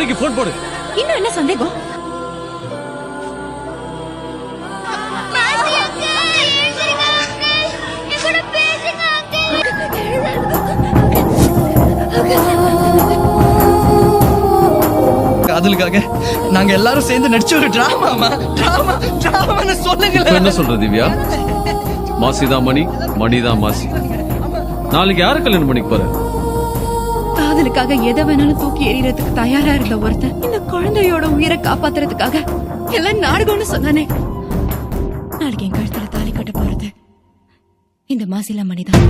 மணிக்கு போன் போடு. இன்னும் என்ன சந்தேகம்? காதலுக்காக நாங்க எல்லாரும் சேர்ந்து நடிச்ச ஒரு டிராமான்னு சொல்லுங்க. என்ன சொல்ற திவ்யா? மாசிதான் மணி, மணிதான் மாசி. நாளைக்கு யார கல்யாணம் பண்ணிக்க போற? காதலுக்காக எதை வேணாலும் தூக்கி எறியறதுக்கு தயாரா இருந்த ஒருத்தன் இந்த குழந்தையோட உயிரை காப்பாத்துறதுக்காக எல்லாம் நாடகம்னு சொன்னானே. நாளைக்கு என் கழுத்துல தாலி கட்ட போறது இந்த மாசிலா மணிதான்.